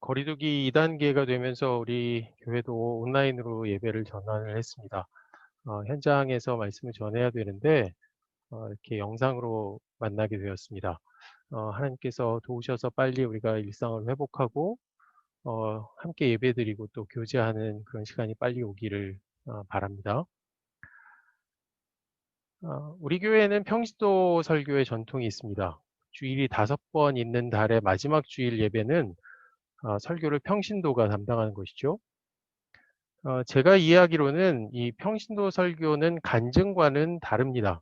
거리두기 2단계가 되면서 우리 교회도 온라인으로 예배를 전환을 했습니다. 현장에서 말씀을 전해야 되는데 이렇게 영상으로 만나게 되었습니다. 하나님께서 도우셔서 빨리 우리가 일상을 회복하고 함께 예배드리고 또 교제하는 그런 시간이 빨리 오기를 바랍니다. 우리 교회는 평신도 설교의 전통이 있습니다. 주일이 5번 있는 달의 마지막 주일 예배는 설교를 평신도가 담당하는 것이죠. 제가 이해하기로는 이 평신도 설교는 간증과는 다릅니다.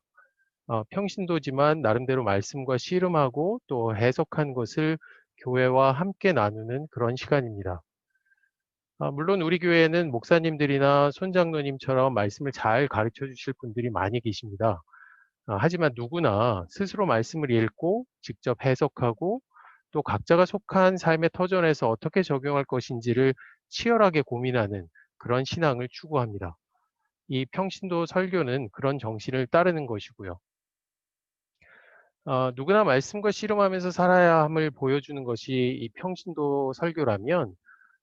평신도지만 나름대로 말씀과 씨름하고 또 해석한 것을 교회와 함께 나누는 그런 시간입니다. 물론 우리 교회에는 목사님들이나 손장로님처럼 말씀을 잘 가르쳐 주실 분들이 많이 계십니다. 하지만 누구나 스스로 말씀을 읽고 직접 해석하고 또 각자가 속한 삶의 터전에서 어떻게 적용할 것인지를 치열하게 고민하는 그런 신앙을 추구합니다. 이 평신도 설교는 그런 정신을 따르는 것이고요. 누구나 말씀과 씨름하면서 살아야 함을 보여주는 것이 이 평신도 설교라면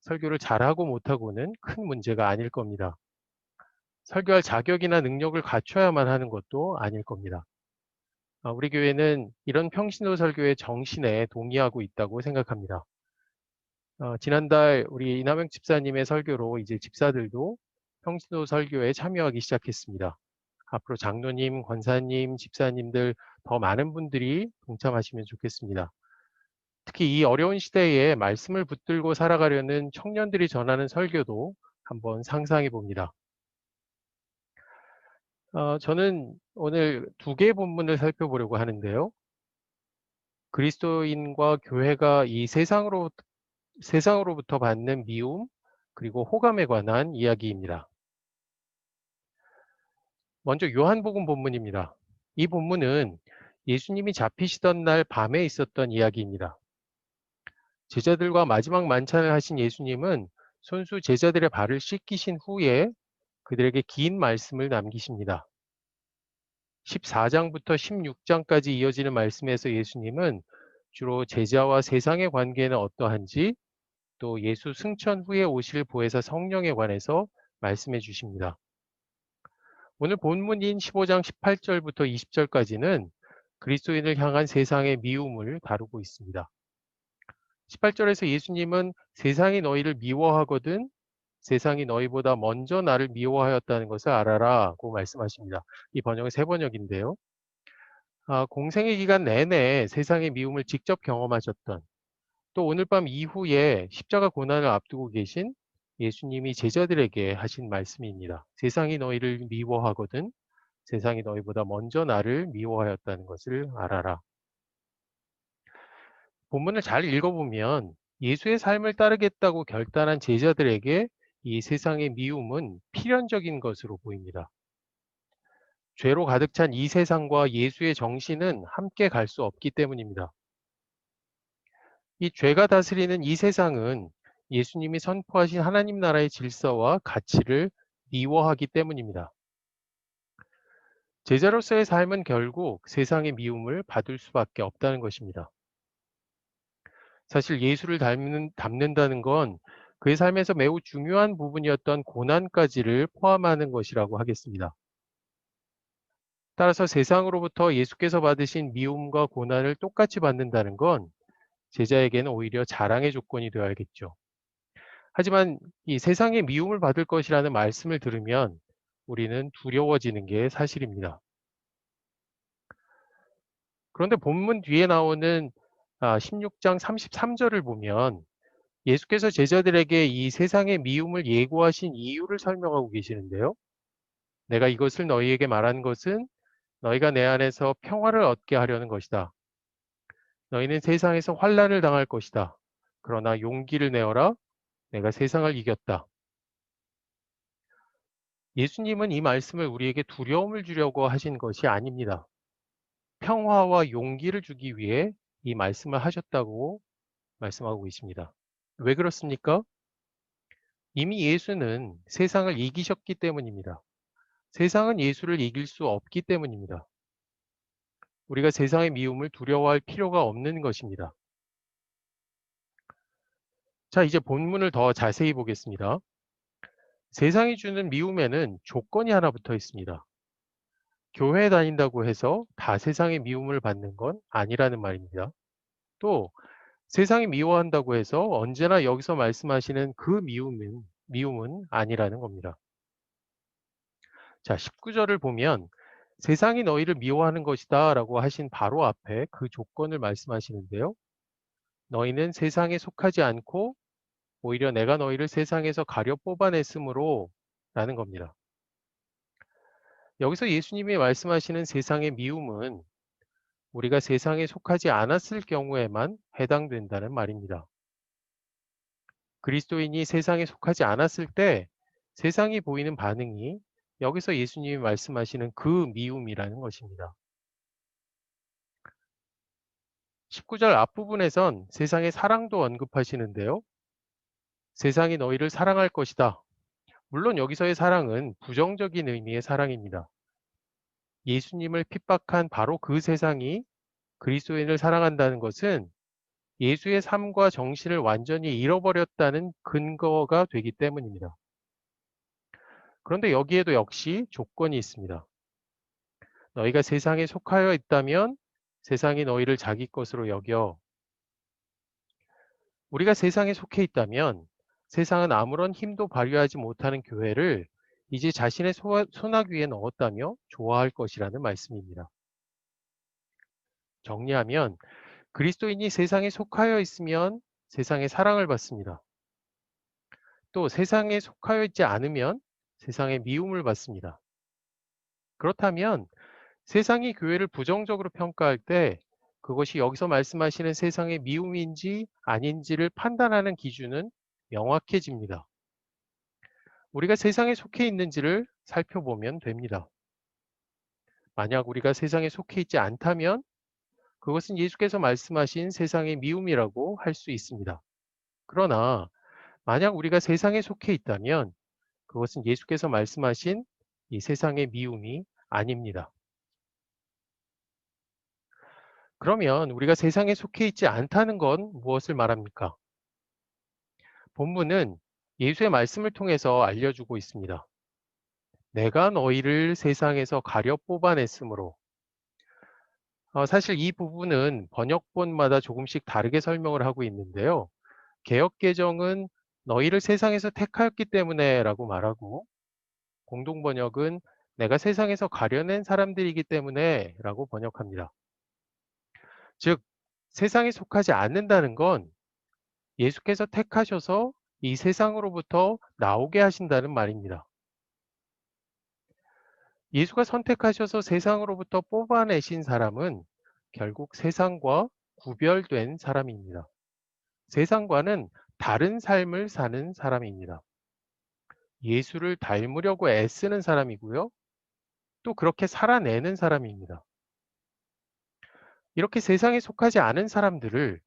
설교를 잘하고 못하고는 큰 문제가 아닐 겁니다. 설교할 자격이나 능력을 갖춰야만 하는 것도 아닐 겁니다. 우리 교회는 이런 평신도 설교의 정신에 동의하고 있다고 생각합니다. 지난달 우리 이남영 집사님의 설교로 이제 집사들도 평신도 설교에 참여하기 시작했습니다. 앞으로 장로님, 권사님, 집사님들 더 많은 분들이 동참하시면 좋겠습니다. 특히 이 어려운 시대에 말씀을 붙들고 살아가려는 청년들이 전하는 설교도 한번 상상해 봅니다. 저는 오늘 두 개의 본문을 살펴보려고 하는데요. 그리스도인과 교회가 이 세상으로부터 받는 미움 그리고 호감에 관한 이야기입니다. 먼저 요한복음 본문입니다. 이 본문은 예수님이 잡히시던 날 밤에 있었던 이야기입니다. 제자들과 마지막 만찬을 하신 예수님은 손수 제자들의 발을 씻기신 후에 그들에게 긴 말씀을 남기십니다. 14장부터 16장까지 이어지는 말씀에서 예수님은 주로 제자와 세상의 관계는 어떠한지 또 예수 승천 후에 오실 보혜사 성령에 관해서 말씀해 주십니다. 오늘 본문인 15장 18절부터 20절까지는 그리스도인을 향한 세상의 미움을 다루고 있습니다. 18절에서 예수님은 세상이 너희를 미워하거든 세상이 너희보다 먼저 나를 미워하였다는 것을 알아라고 말씀하십니다. 이 번역은 새 번역인데요. 공생의 기간 내내 세상의 미움을 직접 경험하셨던 또 오늘 밤 이후에 십자가 고난을 앞두고 계신 예수님이 제자들에게 하신 말씀입니다. 세상이 너희를 미워하거든 세상이 너희보다 먼저 나를 미워하였다는 것을 알아라. 본문을 잘 읽어보면 예수의 삶을 따르겠다고 결단한 제자들에게 이 세상의 미움은 필연적인 것으로 보입니다. 죄로 가득 찬 이 세상과 예수의 정신은 함께 갈 수 없기 때문입니다. 이 죄가 다스리는 이 세상은 예수님이 선포하신 하나님 나라의 질서와 가치를 미워하기 때문입니다. 제자로서의 삶은 결국 세상의 미움을 받을 수밖에 없다는 것입니다. 사실 예수를 닮는다는 건 그의 삶에서 매우 중요한 부분이었던 고난까지를 포함하는 것이라고 하겠습니다. 따라서 세상으로부터 예수께서 받으신 미움과 고난을 똑같이 받는다는 건 제자에게는 오히려 자랑의 조건이 되어야겠죠. 하지만 이 세상의 미움을 받을 것이라는 말씀을 들으면 우리는 두려워지는 게 사실입니다. 그런데 본문 뒤에 나오는 16장 33절을 보면 예수께서 제자들에게 이 세상의 미움을 예고하신 이유를 설명하고 계시는데요. 내가 이것을 너희에게 말한 것은 너희가 내 안에서 평화를 얻게 하려는 것이다. 너희는 세상에서 환난을 당할 것이다. 그러나 용기를 내어라. 내가 세상을 이겼다. 예수님은 이 말씀을 우리에게 두려움을 주려고 하신 것이 아닙니다. 평화와 용기를 주기 위해 이 말씀을 하셨다고 말씀하고 있습니다. 왜 그렇습니까? 이미 예수는 세상을 이기셨기 때문입니다. 세상은 예수를 이길 수 없기 때문입니다. 우리가 세상의 미움을 두려워할 필요가 없는 것입니다. 자, 이제 본문을 더 자세히 보겠습니다. 세상이 주는 미움에는 조건이 하나 붙어 있습니다. 교회 다닌다고 해서 다 세상의 미움을 받는 건 아니라는 말입니다. 또 세상이 미워한다고 해서 언제나 여기서 말씀하시는 그 미움은 아니라는 겁니다. 자, 19절을 보면 세상이 너희를 미워하는 것이다 라고 하신 바로 앞에 그 조건을 말씀하시는데요. 너희는 세상에 속하지 않고 오히려 내가 너희를 세상에서 가려 뽑아냈으므로 라는 겁니다. 여기서 예수님이 말씀하시는 세상의 미움은 우리가 세상에 속하지 않았을 경우에만 해당된다는 말입니다. 그리스도인이 세상에 속하지 않았을 때 세상이 보이는 반응이 여기서 예수님이 말씀하시는 그 미움이라는 것입니다. 19절 앞부분에선 세상의 사랑도 언급하시는데요. 세상이 너희를 사랑할 것이다. 물론 여기서의 사랑은 부정적인 의미의 사랑입니다. 예수님을 핍박한 바로 그 세상이 그리스도인을 사랑한다는 것은 예수의 삶과 정신을 완전히 잃어버렸다는 근거가 되기 때문입니다. 그런데 여기에도 역시 조건이 있습니다. 너희가 세상에 속하여 있다면 세상이 너희를 자기 것으로 여겨. 우리가 세상에 속해 있다면 세상은 아무런 힘도 발휘하지 못하는 교회를 이제 자신의 손아귀 위에 넣었다며 좋아할 것이라는 말씀입니다. 정리하면 그리스도인이 세상에 속하여 있으면 세상의 사랑을 받습니다. 또 세상에 속하여 있지 않으면 세상의 미움을 받습니다. 그렇다면 세상이 교회를 부정적으로 평가할 때 그것이 여기서 말씀하시는 세상의 미움인지 아닌지를 판단하는 기준은 명확해집니다. 우리가 세상에 속해 있는지를 살펴보면 됩니다. 만약 우리가 세상에 속해 있지 않다면 그것은 예수께서 말씀하신 세상의 미움이라고 할 수 있습니다. 그러나 만약 우리가 세상에 속해 있다면 그것은 예수께서 말씀하신 이 세상의 미움이 아닙니다. 그러면 우리가 세상에 속해 있지 않다는 건 무엇을 말합니까? 본문은 예수의 말씀을 통해서 알려주고 있습니다. 내가 너희를 세상에서 가려 뽑아냈으므로. 사실 이 부분은 번역본마다 조금씩 다르게 설명을 하고 있는데요. 개역개정은 너희를 세상에서 택하였기 때문에 라고 말하고, 공동번역은 내가 세상에서 가려낸 사람들이기 때문에 라고 번역합니다. 즉, 세상에 속하지 않는다는 건 예수께서 택하셔서 이 세상으로부터 나오게 하신다는 말입니다. 예수가 선택하셔서 세상으로부터 뽑아내신 사람은 결국 세상과 구별된 사람입니다. 세상과는 다른 삶을 사는 사람입니다. 예수를 닮으려고 애쓰는 사람이고요. 또 그렇게 살아내는 사람입니다. 이렇게 세상에 속하지 않은 사람들을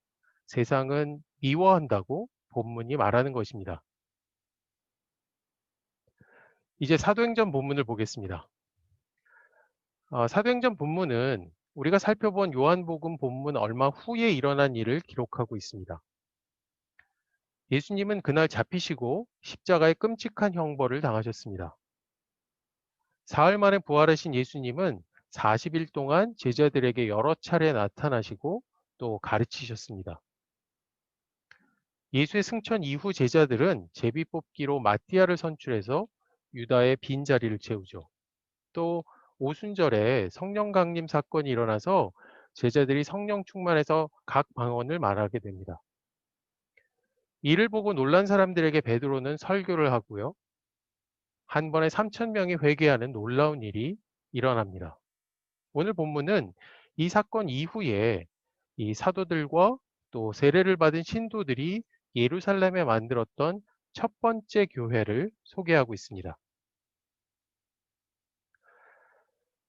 세상은 미워한다고 본문이 말하는 것입니다. 이제 사도행전 본문을 보겠습니다. 사도행전 본문은 우리가 살펴본 요한복음 본문 얼마 후에 일어난 일을 기록하고 있습니다. 예수님은 그날 잡히시고 십자가의 끔찍한 형벌을 당하셨습니다. 사흘 만에 부활하신 예수님은 40일 동안 제자들에게 여러 차례 나타나시고 또 가르치셨습니다. 예수의 승천 이후 제자들은 제비뽑기로 마띠아를 선출해서 유다의 빈자리를 채우죠. 또 오순절에 성령 강림 사건이 일어나서 제자들이 성령 충만해서 각 방언을 말하게 됩니다. 이를 보고 놀란 사람들에게 베드로는 설교를 하고요. 한 번에 3천 명이 회개하는 놀라운 일이 일어납니다. 오늘 본문은 이 사건 이후에 이 사도들과 또 세례를 받은 신도들이 예루살렘에 만들었던 첫 번째 교회를 소개하고 있습니다.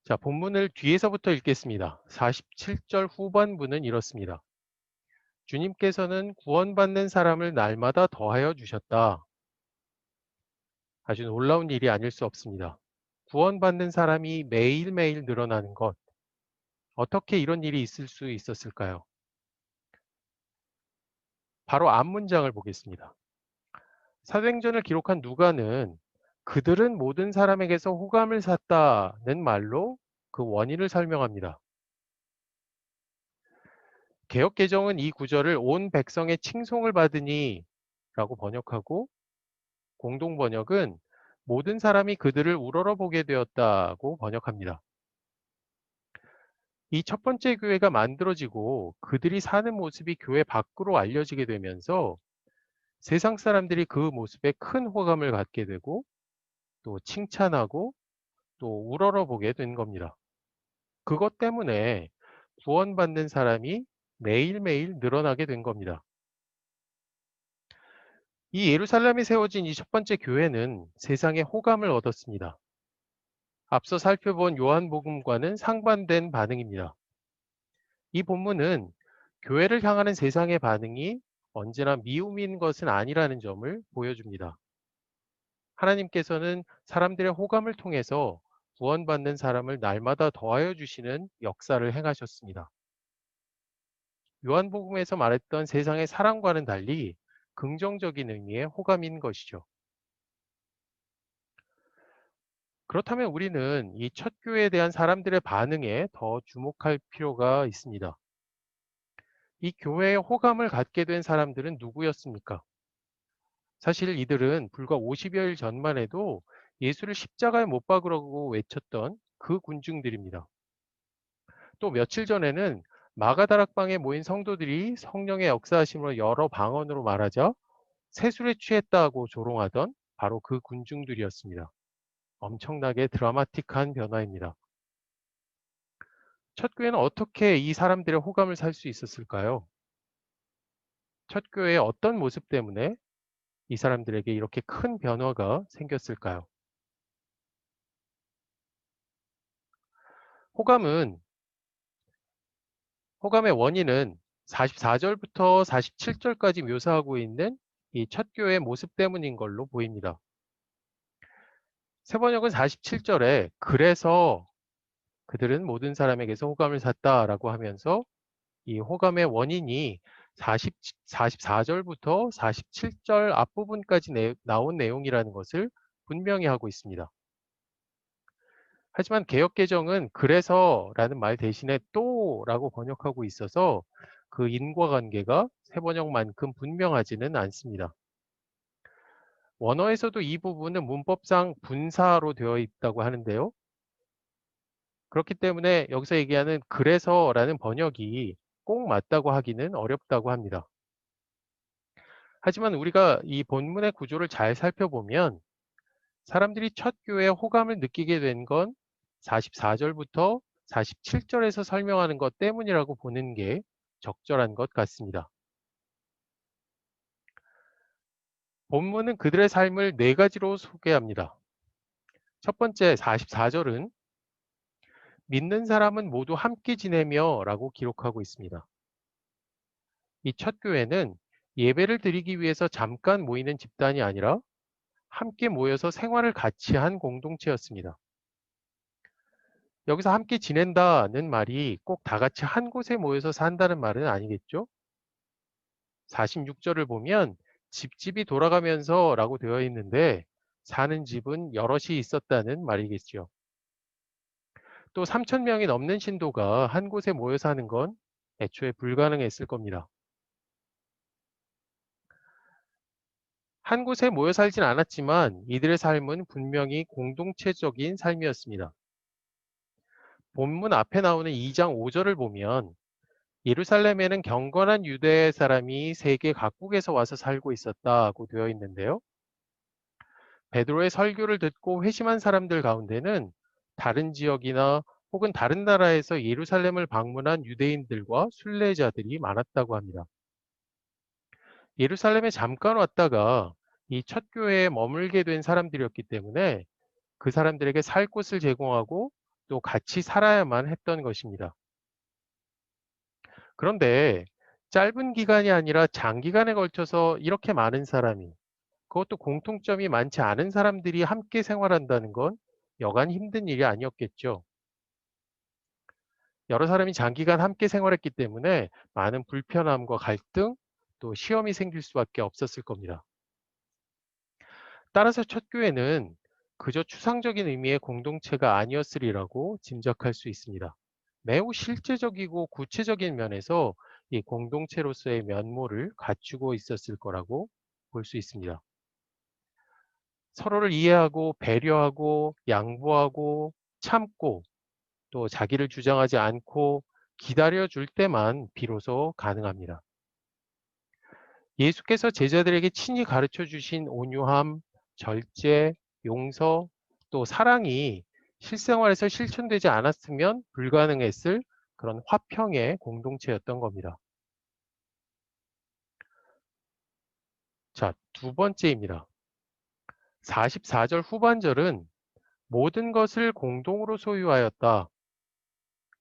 자, 본문을 뒤에서부터 읽겠습니다. 47절 후반부는 이렇습니다. 주님께서는 구원받는 사람을 날마다 더하여 주셨다. 아주 놀라운 일이 아닐 수 없습니다. 구원받는 사람이 매일매일 늘어나는 것. 어떻게 이런 일이 있을 수 있었을까요? 바로 앞 문장을 보겠습니다. 사도행전을 기록한 누가는 그들은 모든 사람에게서 호감을 샀다는 말로 그 원인을 설명합니다. 개역 개정은 이 구절을 온 백성의 칭송을 받으니 라고 번역하고, 공동 번역은 모든 사람이 그들을 우러러보게 되었다고 번역합니다. 이 첫 번째 교회가 만들어지고 그들이 사는 모습이 교회 밖으로 알려지게 되면서 세상 사람들이 그 모습에 큰 호감을 갖게 되고 또 칭찬하고 또 우러러보게 된 겁니다. 그것 때문에 구원받는 사람이 매일매일 늘어나게 된 겁니다. 이 예루살렘에 세워진 이 첫 번째 교회는 세상에 호감을 얻었습니다. 앞서 살펴본 요한복음과는 상반된 반응입니다. 이 본문은 교회를 향하는 세상의 반응이 언제나 미움인 것은 아니라는 점을 보여줍니다. 하나님께서는 사람들의 호감을 통해서 구원받는 사람을 날마다 더하여 주시는 역사를 행하셨습니다. 요한복음에서 말했던 세상의 사랑과는 달리 긍정적인 의미의 호감인 것이죠. 그렇다면 우리는 이 첫 교회에 대한 사람들의 반응에 더 주목할 필요가 있습니다. 이 교회에 호감을 갖게 된 사람들은 누구였습니까? 사실 이들은 불과 50여일 전만 해도 예수를 십자가에 못 박으라고 외쳤던 그 군중들입니다. 또 며칠 전에는 마가다락방에 모인 성도들이 성령의 역사하심으로 여러 방언으로 말하자 세술에 취했다고 조롱하던 바로 그 군중들이었습니다. 엄청나게 드라마틱한 변화입니다. 첫 교회는 어떻게 이 사람들의 호감을 살 수 있었을까요? 첫 교회의 어떤 모습 때문에 이 사람들에게 이렇게 큰 변화가 생겼을까요? 호감은 호감의 원인은 44절부터 47절까지 묘사하고 있는 이 첫 교회의 모습 때문인 걸로 보입니다. 세번역은 47절에 그래서 그들은 모든 사람에게서 호감을 샀다라고 하면서 이 호감의 원인이 44절부터 47절 앞부분까지 나온 내용이라는 것을 분명히 하고 있습니다. 하지만 개역개정은 그래서라는 말 대신에 또라고 번역하고 있어서 그 인과관계가 세번역만큼 분명하지는 않습니다. 원어에서도 이 부분은 문법상 분사로 되어 있다고 하는데요. 그렇기 때문에 여기서 얘기하는 그래서라는 번역이 꼭 맞다고 하기는 어렵다고 합니다. 하지만 우리가 이 본문의 구조를 잘 살펴보면 사람들이 첫 교회에 호감을 느끼게 된 건 44절부터 47절에서 설명하는 것 때문이라고 보는 게 적절한 것 같습니다. 본문은 그들의 삶을 네 가지로 소개합니다. 첫 번째 44절은 믿는 사람은 모두 함께 지내며 라고 기록하고 있습니다. 이 첫 교회는 예배를 드리기 위해서 잠깐 모이는 집단이 아니라 함께 모여서 생활을 같이 한 공동체였습니다. 여기서 함께 지낸다는 말이 꼭 다 같이 한 곳에 모여서 산다는 말은 아니겠죠? 46절을 보면 집집이 돌아가면서 라고 되어 있는데 사는 집은 여럿이 있었다는 말이겠죠. 또 3천 명이 넘는 신도가 한 곳에 모여 사는 건 애초에 불가능했을 겁니다. 한 곳에 모여 살진 않았지만 이들의 삶은 분명히 공동체적인 삶이었습니다. 본문 앞에 나오는 2장 5절을 보면 예루살렘에는 경건한 유대 사람이 세계 각국에서 와서 살고 있었다고 되어 있는데요. 베드로의 설교를 듣고 회심한 사람들 가운데는 다른 지역이나 혹은 다른 나라에서 예루살렘을 방문한 유대인들과 순례자들이 많았다고 합니다. 예루살렘에 잠깐 왔다가 이 첫 교회에 머물게 된 사람들이었기 때문에 그 사람들에게 살 곳을 제공하고 또 같이 살아야만 했던 것입니다. 그런데 짧은 기간이 아니라 장기간에 걸쳐서 이렇게 많은 사람이, 그것도 공통점이 많지 않은 사람들이 함께 생활한다는 건 여간 힘든 일이 아니었겠죠. 여러 사람이 장기간 함께 생활했기 때문에 많은 불편함과 갈등, 또 시험이 생길 수밖에 없었을 겁니다. 따라서 첫 교회는 그저 추상적인 의미의 공동체가 아니었으리라고 짐작할 수 있습니다. 매우 실제적이고 구체적인 면에서 이 공동체로서의 면모를 갖추고 있었을 거라고 볼 수 있습니다. 서로를 이해하고 배려하고 양보하고 참고 또 자기를 주장하지 않고 기다려줄 때만 비로소 가능합니다. 예수께서 제자들에게 친히 가르쳐 주신 온유함, 절제, 용서, 또 사랑이 실생활에서 실천되지 않았으면 불가능했을 그런 화평의 공동체였던 겁니다. 자, 두 번째입니다. 44절 후반절은 모든 것을 공동으로 소유하였다.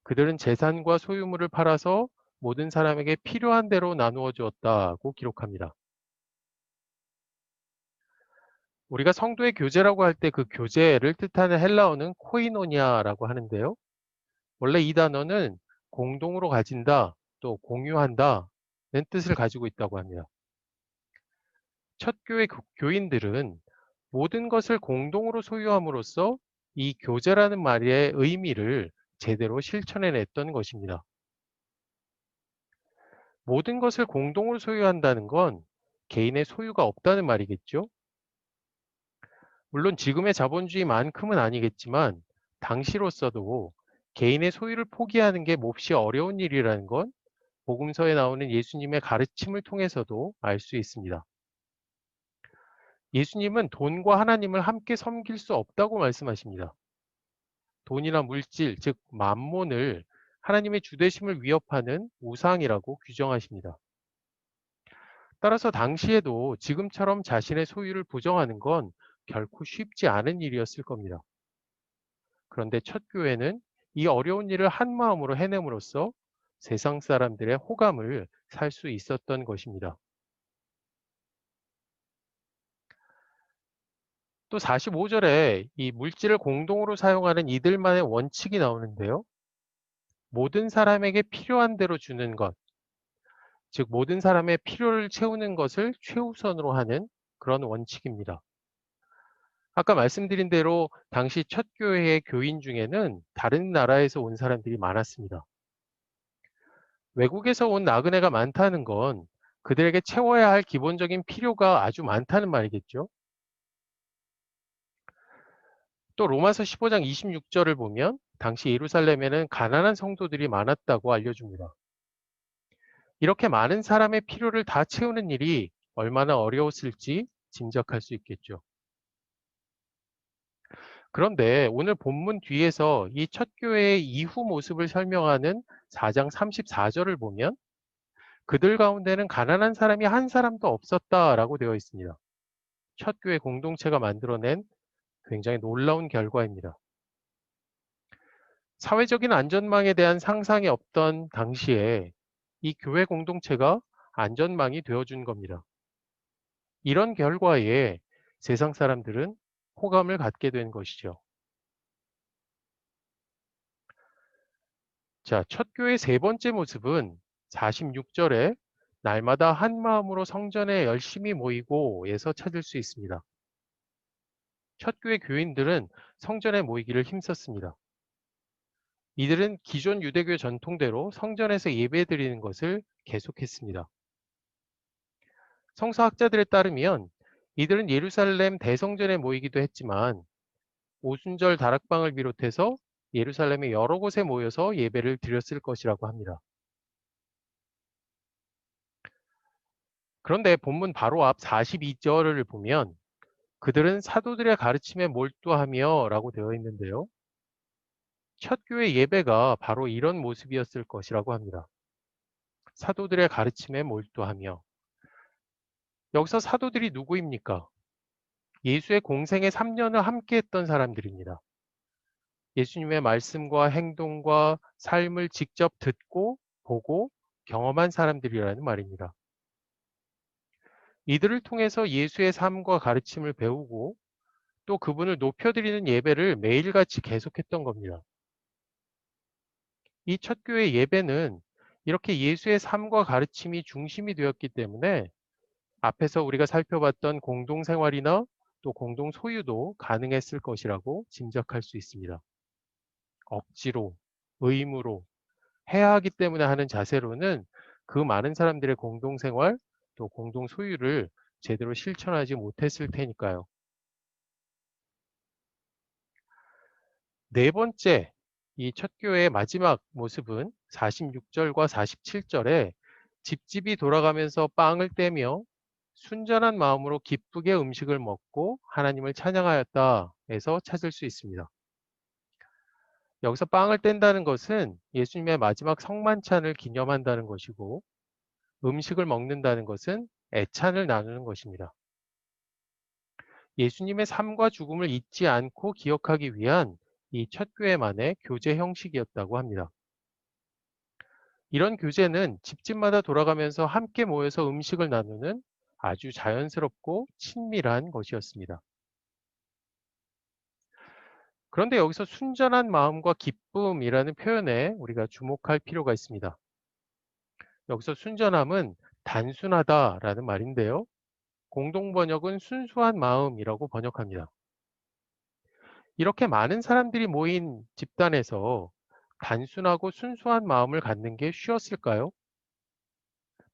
그들은 재산과 소유물을 팔아서 모든 사람에게 필요한 대로 나누어 주었다고 기록합니다. 우리가 성도의 교제라고 할 때 그 교제를 뜻하는 헬라어는 코이노니아라고 하는데요. 원래 이 단어는 공동으로 가진다, 또 공유한다는 뜻을 가지고 있다고 합니다. 첫 교회 교인들은 모든 것을 공동으로 소유함으로써 이 교제라는 말의 의미를 제대로 실천해냈던 것입니다. 모든 것을 공동으로 소유한다는 건 개인의 소유가 없다는 말이겠죠. 물론 지금의 자본주의만큼은 아니겠지만 당시로서도 개인의 소유를 포기하는 게 몹시 어려운 일이라는 건 복음서에 나오는 예수님의 가르침을 통해서도 알 수 있습니다. 예수님은 돈과 하나님을 함께 섬길 수 없다고 말씀하십니다. 돈이나 물질, 즉 만몬을 하나님의 주되심을 위협하는 우상이라고 규정하십니다. 따라서 당시에도 지금처럼 자신의 소유를 부정하는 건 결코 쉽지 않은 일이었을 겁니다. 그런데 첫 교회는 이 어려운 일을 한 마음으로 해냄으로써 세상 사람들의 호감을 살 수 있었던 것입니다. 또 45절에 이 물질을 공동으로 사용하는 이들만의 원칙이 나오는데요. 모든 사람에게 필요한 대로 주는 것, 즉 모든 사람의 필요를 채우는 것을 최우선으로 하는 그런 원칙입니다. 아까 말씀드린 대로 당시 첫 교회의 교인 중에는 다른 나라에서 온 사람들이 많았습니다. 외국에서 온 나그네가 많다는 건 그들에게 채워야 할 기본적인 필요가 아주 많다는 말이겠죠. 또 로마서 15장 26절을 보면 당시 예루살렘에는 가난한 성도들이 많았다고 알려줍니다. 이렇게 많은 사람의 필요를 다 채우는 일이 얼마나 어려웠을지 짐작할 수 있겠죠. 그런데 오늘 본문 뒤에서 이 첫 교회의 이후 모습을 설명하는 4장 34절을 보면 그들 가운데는 가난한 사람이 한 사람도 없었다라고 되어 있습니다. 첫 교회 공동체가 만들어낸 굉장히 놀라운 결과입니다. 사회적인 안전망에 대한 상상이 없던 당시에 이 교회 공동체가 안전망이 되어준 겁니다. 이런 결과에 세상 사람들은 호감을 갖게 된 것이죠. 자, 첫 교회 세 번째 모습은 46절에 날마다 한 마음으로 성전에 열심히 모이고에서 찾을 수 있습니다. 첫 교회 교인들은 성전에 모이기를 힘썼습니다. 이들은 기존 유대교 전통대로 성전에서 예배드리는 것을 계속했습니다. 성서학자들에 따르면 이들은 예루살렘 대성전에 모이기도 했지만 오순절 다락방을 비롯해서 예루살렘의 여러 곳에 모여서 예배를 드렸을 것이라고 합니다. 그런데 본문 바로 앞 42절을 보면 그들은 사도들의 가르침에 몰두하며 라고 되어 있는데요. 첫 교회 예배가 바로 이런 모습이었을 것이라고 합니다. 사도들의 가르침에 몰두하며. 여기서 사도들이 누구입니까? 예수의 공생의 3년을 함께 했던 사람들입니다. 예수님의 말씀과 행동과 삶을 직접 듣고 보고 경험한 사람들이라는 말입니다. 이들을 통해서 예수의 삶과 가르침을 배우고 또 그분을 높여드리는 예배를 매일같이 계속했던 겁니다. 이 첫 교회 예배는 이렇게 예수의 삶과 가르침이 중심이 되었기 때문에 앞에서 우리가 살펴봤던 공동생활이나 또 공동 소유도 가능했을 것이라고 짐작할 수 있습니다. 억지로, 의무로, 해야 하기 때문에 하는 자세로는 그 많은 사람들의 공동생활 또 공동 소유를 제대로 실천하지 못했을 테니까요. 네 번째, 이 첫 교회의 마지막 모습은 46절과 47절에 집집이 돌아가면서 빵을 떼며 순전한 마음으로 기쁘게 음식을 먹고 하나님을 찬양하였다 에서 찾을 수 있습니다. 여기서 빵을 뗀다는 것은 예수님의 마지막 성만찬을 기념한다는 것이고, 음식을 먹는다는 것은 애찬을 나누는 것입니다. 예수님의 삶과 죽음을 잊지 않고 기억하기 위한 이 첫 교회만의 교제 형식이었다고 합니다. 이런 교제는 집집마다 돌아가면서 함께 모여서 음식을 나누는 아주 자연스럽고 친밀한 것이었습니다. 그런데 여기서 순전한 마음과 기쁨이라는 표현에 우리가 주목할 필요가 있습니다. 여기서 순전함은 단순하다라는 말인데요. 공동 번역은 순수한 마음이라고 번역합니다. 이렇게 많은 사람들이 모인 집단에서 단순하고 순수한 마음을 갖는 게 쉬웠을까요?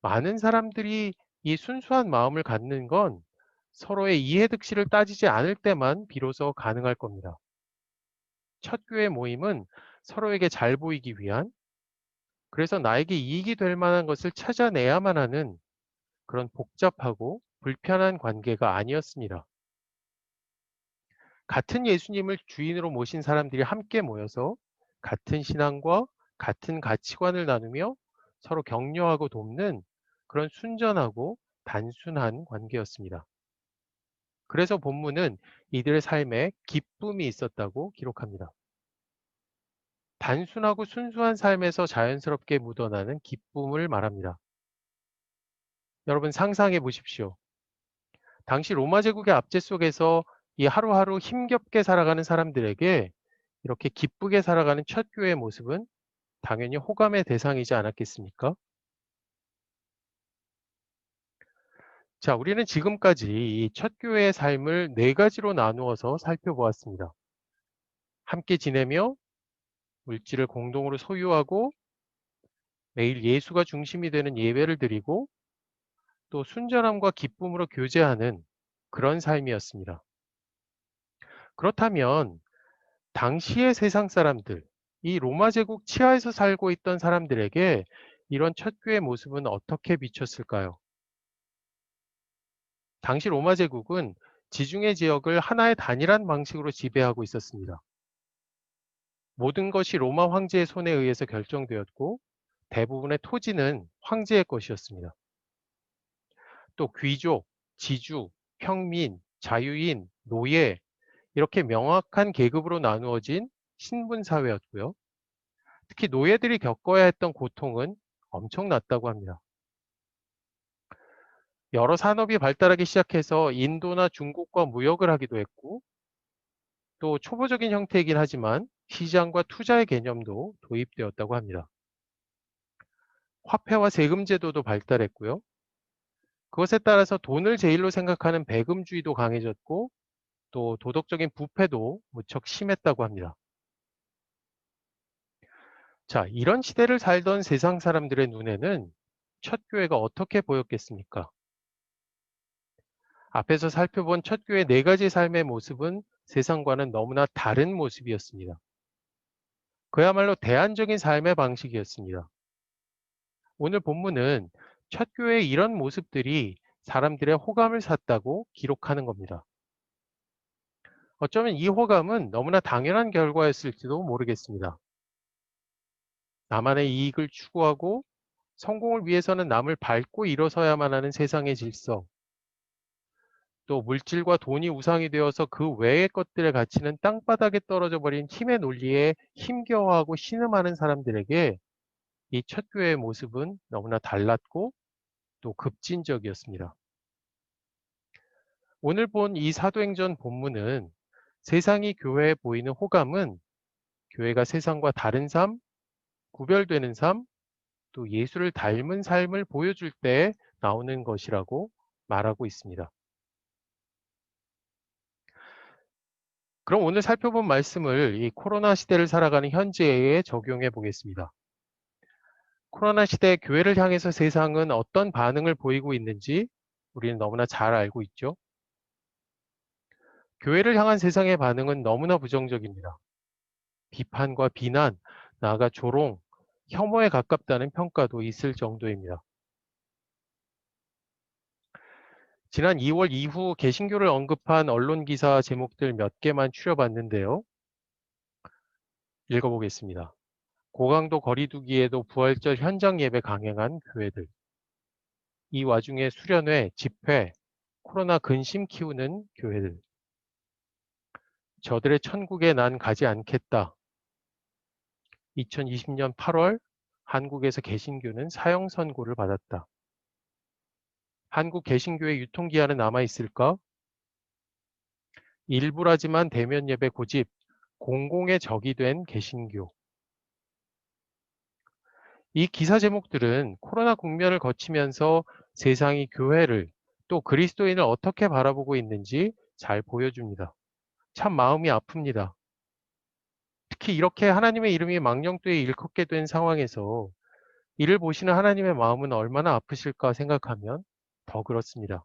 많은 사람들이 이 순수한 마음을 갖는 건 서로의 이해득실을 따지지 않을 때만 비로소 가능할 겁니다. 첫 교회 모임은 서로에게 잘 보이기 위한, 그래서 나에게 이익이 될 만한 것을 찾아내야만 하는 그런 복잡하고 불편한 관계가 아니었습니다. 같은 예수님을 주인으로 모신 사람들이 함께 모여서 같은 신앙과 같은 가치관을 나누며 서로 격려하고 돕는 그런 순전하고 단순한 관계였습니다. 그래서 본문은 이들의 삶에 기쁨이 있었다고 기록합니다. 단순하고 순수한 삶에서 자연스럽게 묻어나는 기쁨을 말합니다. 여러분 상상해 보십시오. 당시 로마 제국의 압제 속에서 이 하루하루 힘겹게 살아가는 사람들에게 이렇게 기쁘게 살아가는 첫 교회의 모습은 당연히 호감의 대상이지 않았겠습니까? 자, 우리는 지금까지 이 첫 교회의 삶을 네 가지로 나누어서 살펴보았습니다. 함께 지내며 물질을 공동으로 소유하고 매일 예수가 중심이 되는 예배를 드리고 또 순전함과 기쁨으로 교제하는 그런 삶이었습니다. 그렇다면 당시의 세상 사람들, 이 로마 제국 치하에서 살고 있던 사람들에게 이런 첫 교회 모습은 어떻게 비쳤을까요? 당시 로마 제국은 지중해 지역을 하나의 단일한 방식으로 지배하고 있었습니다. 모든 것이 로마 황제의 손에 의해서 결정되었고 대부분의 토지는 황제의 것이었습니다. 또 귀족, 지주, 평민, 자유인, 노예 이렇게 명확한 계급으로 나누어진 신분 사회였고요. 특히 노예들이 겪어야 했던 고통은 엄청났다고 합니다. 여러 산업이 발달하기 시작해서 인도나 중국과 무역을 하기도 했고 또 초보적인 형태이긴 하지만 시장과 투자의 개념도 도입되었다고 합니다. 화폐와 세금 제도도 발달했고요. 그것에 따라서 돈을 제일로 생각하는 배금주의도 강해졌고 또 도덕적인 부패도 무척 심했다고 합니다. 자, 이런 시대를 살던 세상 사람들의 눈에는 첫 교회가 어떻게 보였겠습니까? 앞에서 살펴본 첫 교회 네 가지 삶의 모습은 세상과는 너무나 다른 모습이었습니다. 그야말로 대안적인 삶의 방식이었습니다. 오늘 본문은 첫 교회의 이런 모습들이 사람들의 호감을 샀다고 기록하는 겁니다. 어쩌면 이 호감은 너무나 당연한 결과였을지도 모르겠습니다. 나만의 이익을 추구하고 성공을 위해서는 남을 밟고 일어서야만 하는 세상의 질서, 또 물질과 돈이 우상이 되어서 그 외의 것들의 가치는 땅바닥에 떨어져 버린 힘의 논리에 힘겨워하고 신음하는 사람들에게 이 첫 교회의 모습은 너무나 달랐고 또 급진적이었습니다. 오늘 본 이 사도행전 본문은 세상이 교회에 보이는 호감은 교회가 세상과 다른 삶, 구별되는 삶, 또 예수를 닮은 삶을 보여줄 때 나오는 것이라고 말하고 있습니다. 그럼 오늘 살펴본 말씀을 이 코로나 시대를 살아가는 현재에 적용해 보겠습니다. 코로나 시대 교회를 향해서 세상은 어떤 반응을 보이고 있는지 우리는 너무나 잘 알고 있죠. 교회를 향한 세상의 반응은 너무나 부정적입니다. 비판과 비난, 나아가 조롱, 혐오에 가깝다는 평가도 있을 정도입니다. 지난 2월 이후 개신교를 언급한 언론 기사 제목들 몇 개만 추려봤는데요. 읽어보겠습니다. 고강도 거리두기에도 부활절 현장 예배 강행한 교회들. 이 와중에 수련회, 집회, 코로나 근심 키우는 교회들. 저들의 천국에 난 가지 않겠다. 2020년 8월 한국에서 개신교는 사형 선고를 받았다. 한국 개신교의 유통기한은 남아있을까? 일부라지만 대면 예배 고집, 공공의 적이 된 개신교. 이 기사 제목들은 코로나 국면을 거치면서 세상이 교회를 또 그리스도인을 어떻게 바라보고 있는지 잘 보여줍니다. 참 마음이 아픕니다. 특히 이렇게 하나님의 이름이 망령되이 일컫게 된 상황에서 이를 보시는 하나님의 마음은 얼마나 아프실까 생각하면 더 그렇습니다.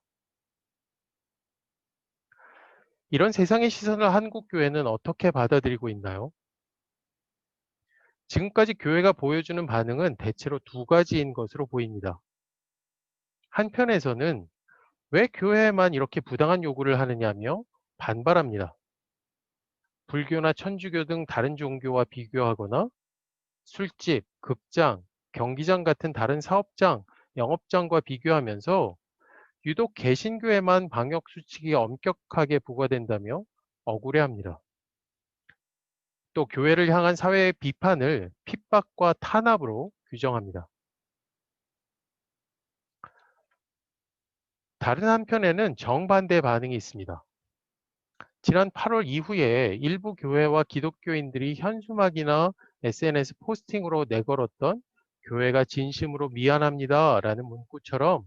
이런 세상의 시선을 한국 교회는 어떻게 받아들이고 있나요? 지금까지 교회가 보여주는 반응은 대체로 두 가지인 것으로 보입니다. 한편에서는 왜 교회에만 이렇게 부당한 요구를 하느냐며 반발합니다. 불교나 천주교 등 다른 종교와 비교하거나 술집, 극장, 경기장 같은 다른 사업장, 영업장과 비교하면서 유독 개신교에만 방역 수칙이 엄격하게 부과된다며 억울해합니다. 또 교회를 향한 사회의 비판을 핍박과 탄압으로 규정합니다. 다른 한편에는 정반대 반응이 있습니다. 지난 8월 이후에 일부 교회와 기독교인들이 현수막이나 SNS 포스팅으로 내걸었던 교회가 진심으로 미안합니다 라는 문구처럼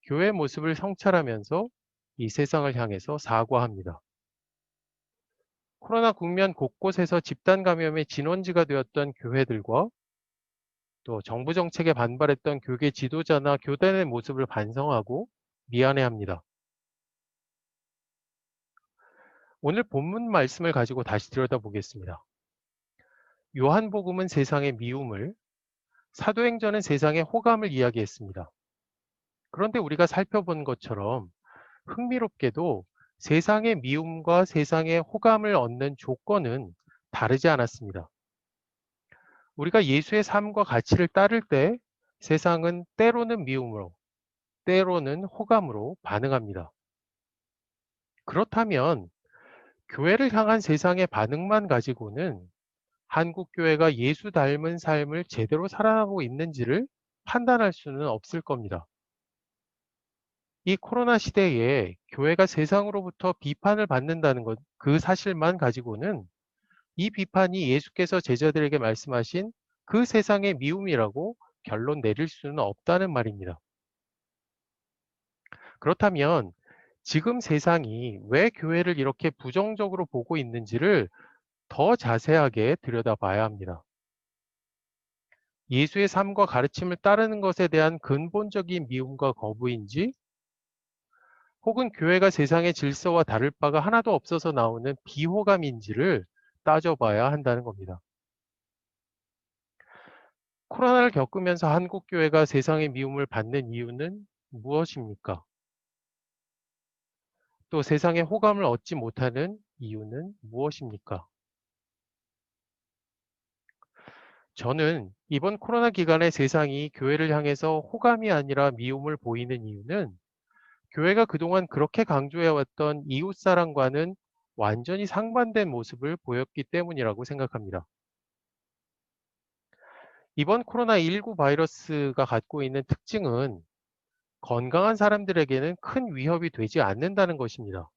교회 모습을 성찰하면서 이 세상을 향해서 사과합니다. 코로나 국면 곳곳에서 집단 감염의 진원지가 되었던 교회들과 또 정부 정책에 반발했던 교계 지도자나 교단의 모습을 반성하고 미안해합니다. 오늘 본문 말씀을 가지고 다시 들여다보겠습니다. 요한복음은 세상의 미움을, 사도행전은 세상의 호감을 이야기했습니다. 그런데 우리가 살펴본 것처럼 흥미롭게도 세상의 미움과 세상의 호감을 얻는 조건은 다르지 않았습니다. 우리가 예수의 삶과 가치를 따를 때 세상은 때로는 미움으로, 때로는 호감으로 반응합니다. 그렇다면 교회를 향한 세상의 반응만 가지고는 한국 교회가 예수 닮은 삶을 제대로 살아가고 있는지를 판단할 수는 없을 겁니다. 이 코로나 시대에 교회가 세상으로부터 비판을 받는다는 것, 그 사실만 가지고는 이 비판이 예수께서 제자들에게 말씀하신 그 세상의 미움이라고 결론 내릴 수는 없다는 말입니다. 그렇다면 지금 세상이 왜 교회를 이렇게 부정적으로 보고 있는지를 더 자세하게 들여다봐야 합니다. 예수의 삶과 가르침을 따르는 것에 대한 근본적인 미움과 거부인지, 혹은 교회가 세상의 질서와 다를 바가 하나도 없어서 나오는 비호감인지를 따져봐야 한다는 겁니다. 코로나를 겪으면서 한국 교회가 세상의 미움을 받는 이유는 무엇입니까? 또 세상의 호감을 얻지 못하는 이유는 무엇입니까? 저는 이번 코로나 기간에 세상이 교회를 향해서 호감이 아니라 미움을 보이는 이유는 교회가 그동안 그렇게 강조해왔던 이웃사랑과는 완전히 상반된 모습을 보였기 때문이라고 생각합니다. 이번 코로나19 바이러스가 갖고 있는 특징은 건강한 사람들에게는 큰 위협이 되지 않는다는 것입니다.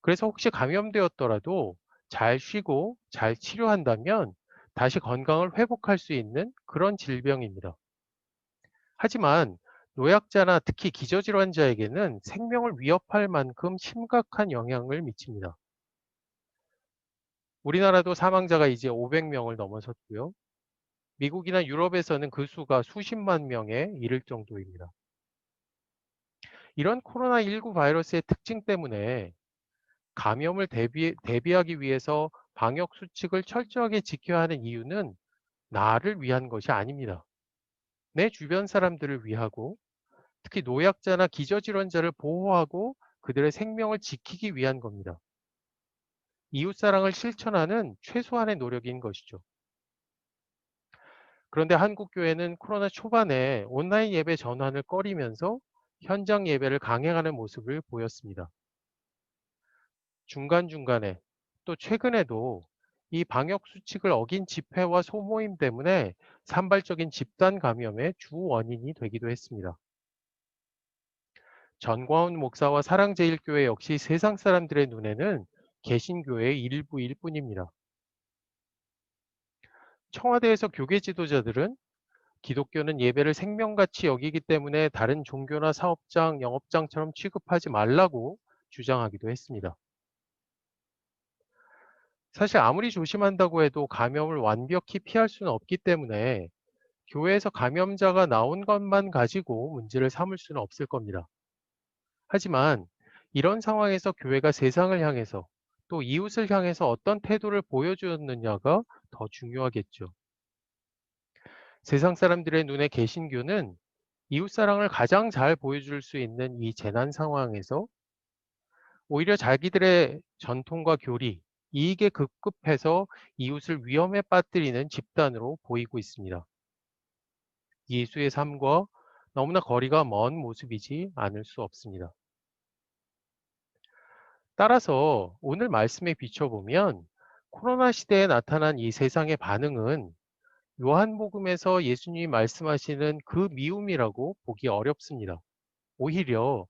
그래서 혹시 감염되었더라도 잘 쉬고 잘 치료한다면 다시 건강을 회복할 수 있는 그런 질병입니다. 하지만 노약자나 특히 기저질환자에게는 생명을 위협할 만큼 심각한 영향을 미칩니다. 우리나라도 사망자가 이제 500명을 넘어섰고요. 미국이나 유럽에서는 그 수가 수십만 명에 이를 정도입니다. 이런 코로나19 바이러스의 특징 때문에 감염을 대비하기 위해서 방역 수칙을 철저하게 지켜야 하는 이유는 나를 위한 것이 아닙니다. 내 주변 사람들을 위하고 특히 노약자나 기저질환자를 보호하고 그들의 생명을 지키기 위한 겁니다. 이웃사랑을 실천하는 최소한의 노력인 것이죠. 그런데 한국 교회는 코로나 초반에 온라인 예배 전환을 꺼리면서 현장 예배를 강행하는 모습을 보였습니다. 중간중간에 또 최근에도 이 방역 수칙을 어긴 집회와 소모임 때문에 산발적인 집단 감염의 주 원인이 되기도 했습니다. 전광훈 목사와 사랑제일교회 역시 세상 사람들의 눈에는 개신교의 일부일 뿐입니다. 청와대에서 교계 지도자들은 기독교는 예배를 생명같이 여기기 때문에 다른 종교나 사업장, 영업장처럼 취급하지 말라고 주장하기도 했습니다. 사실 아무리 조심한다고 해도 감염을 완벽히 피할 수는 없기 때문에 교회에서 감염자가 나온 것만 가지고 문제를 삼을 수는 없을 겁니다. 하지만 이런 상황에서 교회가 세상을 향해서 또 이웃을 향해서 어떤 태도를 보여주었느냐가 더 중요하겠죠. 세상 사람들의 눈에 개신교는 이웃사랑을 가장 잘 보여줄 수 있는 이 재난 상황에서 오히려 자기들의 전통과 교리, 이익에 급급해서 이웃을 위험에 빠뜨리는 집단으로 보이고 있습니다. 예수의 삶과 너무나 거리가 먼 모습이지 않을 수 없습니다. 따라서 오늘 말씀에 비춰보면 코로나 시대에 나타난 이 세상의 반응은 요한복음에서 예수님이 말씀하시는 그 미움이라고 보기 어렵습니다. 오히려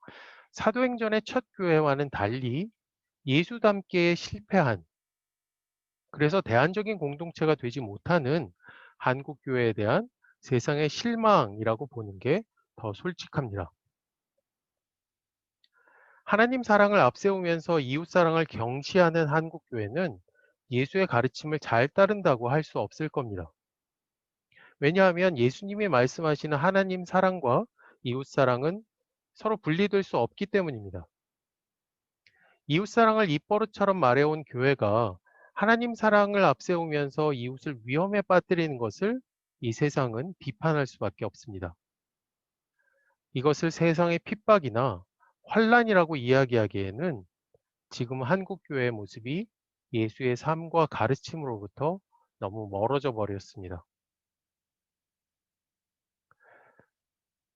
사도행전의 첫 교회와는 달리 예수담기에 실패한, 그래서 대안적인 공동체가 되지 못하는 한국 교회에 대한 세상의 실망이라고 보는 게 더 솔직합니다. 하나님 사랑을 앞세우면서 이웃 사랑을 경시하는 한국 교회는 예수의 가르침을 잘 따른다고 할 수 없을 겁니다. 왜냐하면 예수님이 말씀하시는 하나님 사랑과 이웃 사랑은 서로 분리될 수 없기 때문입니다. 이웃 사랑을 입버릇처럼 말해온 교회가 하나님 사랑을 앞세우면서 이웃을 위험에 빠뜨리는 것을 이 세상은 비판할 수밖에 없습니다. 이것을 세상의 핍박이나 환란이라고 이야기하기에는 지금 한국 교회의 모습이 예수의 삶과 가르침으로부터 너무 멀어져 버렸습니다.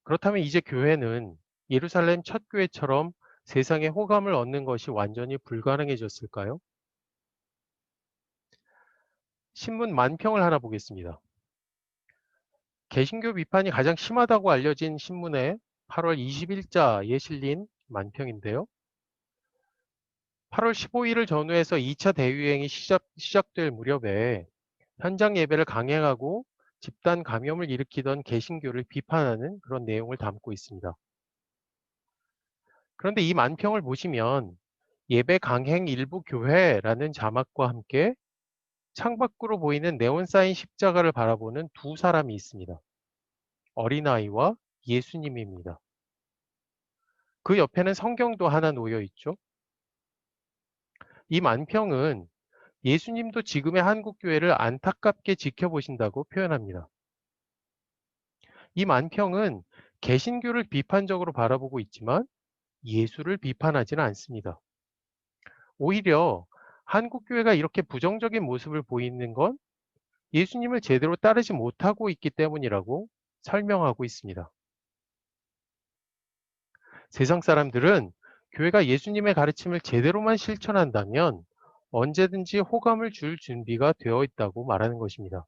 그렇다면 이제 교회는 예루살렘 첫 교회처럼 세상의 호감을 얻는 것이 완전히 불가능해졌을까요? 신문 만평을 하나 보겠습니다. 개신교 비판이 가장 심하다고 알려진 신문의 8월 20일자에 실린 만평인데요. 8월 15일을 전후해서 2차 대유행이 시작될 무렵에 현장 예배를 강행하고 집단 감염을 일으키던 개신교를 비판하는 그런 내용을 담고 있습니다. 그런데 이 만평을 보시면 예배 강행 일부 교회라는 자막과 함께 창밖으로 보이는 네온사인 십자가를 바라보는 두 사람이 있습니다. 어린아이와 예수님입니다. 그 옆에는 성경도 하나 놓여 있죠. 이 만평은 예수님도 지금의 한국 교회를 안타깝게 지켜보신다고 표현합니다. 이 만평은 개신교를 비판적으로 바라보고 있지만 예수를 비판하지는 않습니다. 오히려 한국 교회가 이렇게 부정적인 모습을 보이는 건 예수님을 제대로 따르지 못하고 있기 때문이라고 설명하고 있습니다. 세상 사람들은 교회가 예수님의 가르침을 제대로만 실천한다면 언제든지 호감을 줄 준비가 되어 있다고 말하는 것입니다.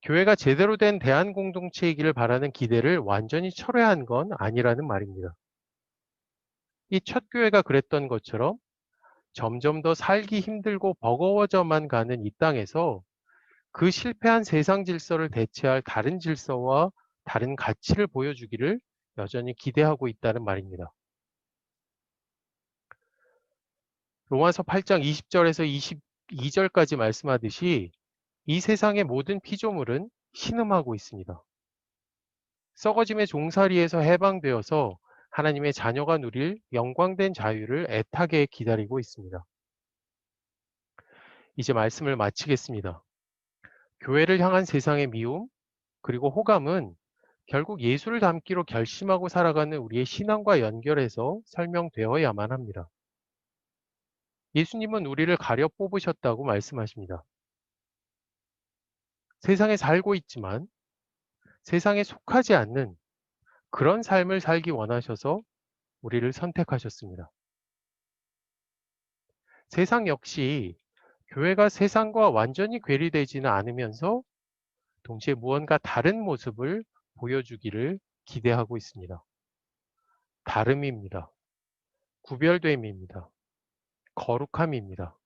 교회가 제대로 된 대안 공동체이기를 바라는 기대를 완전히 철회한 건 아니라는 말입니다. 이 첫 교회가 그랬던 것처럼 점점 더 살기 힘들고 버거워져만 가는 이 땅에서 그 실패한 세상 질서를 대체할 다른 질서와 다른 가치를 보여주기를 여전히 기대하고 있다는 말입니다. 로마서 8장 20절에서 22절까지 말씀하듯이 이 세상의 모든 피조물은 신음하고 있습니다. 썩어짐의 종살이에서 해방되어서 하나님의 자녀가 누릴 영광된 자유를 애타게 기다리고 있습니다. 이제 말씀을 마치겠습니다. 교회를 향한 세상의 미움, 그리고 호감은 결국 예수를 닮기로 결심하고 살아가는 우리의 신앙과 연결해서 설명되어야만 합니다. 예수님은 우리를 가려 뽑으셨다고 말씀하십니다. 세상에 살고 있지만 세상에 속하지 않는 그런 삶을 살기 원하셔서 우리를 선택하셨습니다. 세상 역시 교회가 세상과 완전히 괴리되지는 않으면서 동시에 무언가 다른 모습을 보여주기를 기대하고 있습니다. 다름입니다. 구별됨입니다. 거룩함입니다.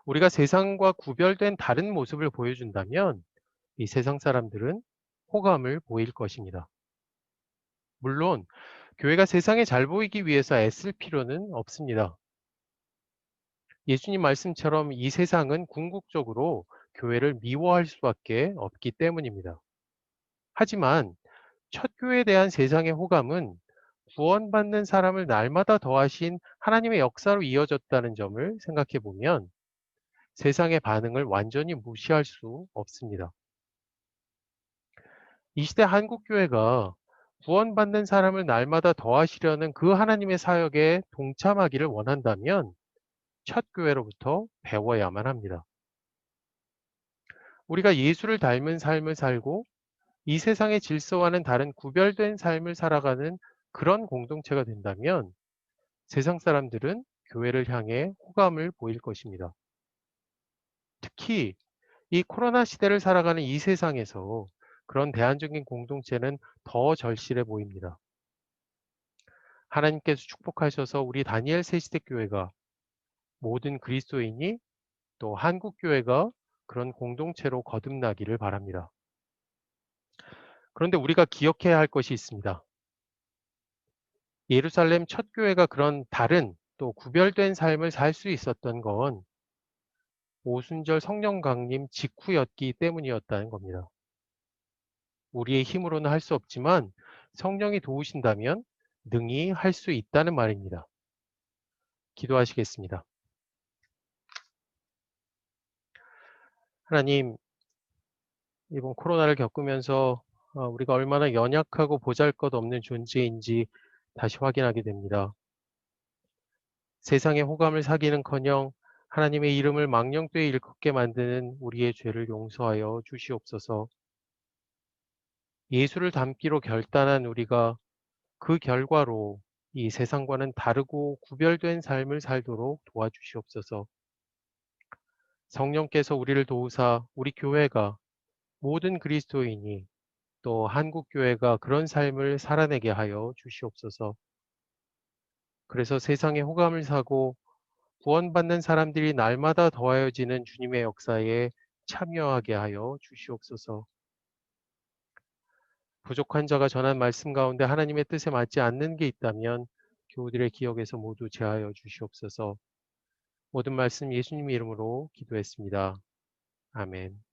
우리가 세상과 구별된 다른 모습을 보여준다면 이 세상 사람들은 호감을 보일 것입니다. 물론 교회가 세상에 잘 보이기 위해서 애쓸 필요는 없습니다. 예수님 말씀처럼 이 세상은 궁극적으로 교회를 미워할 수밖에 없기 때문입니다. 하지만 첫 교회에 대한 세상의 호감은 구원받는 사람을 날마다 더하신 하나님의 역사로 이어졌다는 점을 생각해 보면 세상의 반응을 완전히 무시할 수 없습니다. 이 시대 한국교회가 구원받는 사람을 날마다 더하시려는 그 하나님의 사역에 동참하기를 원한다면 첫 교회로부터 배워야만 합니다. 우리가 예수를 닮은 삶을 살고 이 세상의 질서와는 다른 구별된 삶을 살아가는 그런 공동체가 된다면 세상 사람들은 교회를 향해 호감을 보일 것입니다. 특히 이 코로나 시대를 살아가는 이 세상에서 그런 대안적인 공동체는 더 절실해 보입니다. 하나님께서 축복하셔서 우리 다니엘 새시대 교회가 모든 그리스도인이 또 한국 교회가 그런 공동체로 거듭나기를 바랍니다. 그런데 우리가 기억해야 할 것이 있습니다. 예루살렘 첫 교회가 그런 다른 또 구별된 삶을 살 수 있었던 건 오순절 성령 강림 직후였기 때문이었다는 겁니다. 우리의 힘으로는 할 수 없지만 성령이 도우신다면 능히 할 수 있다는 말입니다. 기도하시겠습니다. 하나님, 이번 코로나를 겪으면서 우리가 얼마나 연약하고 보잘것없는 존재인지 다시 확인하게 됩니다. 세상의 호감을 사기는커녕 하나님의 이름을 망령되이 일컫게 만드는 우리의 죄를 용서하여 주시옵소서. 예수를 닮기로 결단한 우리가 그 결과로 이 세상과는 다르고 구별된 삶을 살도록 도와주시옵소서. 성령께서 우리를 도우사 우리 교회가 모든 그리스도인이 또 한국 교회가 그런 삶을 살아내게 하여 주시옵소서. 그래서 세상의 호감을 사고 구원받는 사람들이 날마다 더하여지는 주님의 역사에 참여하게 하여 주시옵소서. 부족한 자가 전한 말씀 가운데 하나님의 뜻에 맞지 않는 게 있다면 교우들의 기억에서 모두 제하여 주시옵소서. 모든 말씀 예수님 이름으로 기도했습니다. 아멘.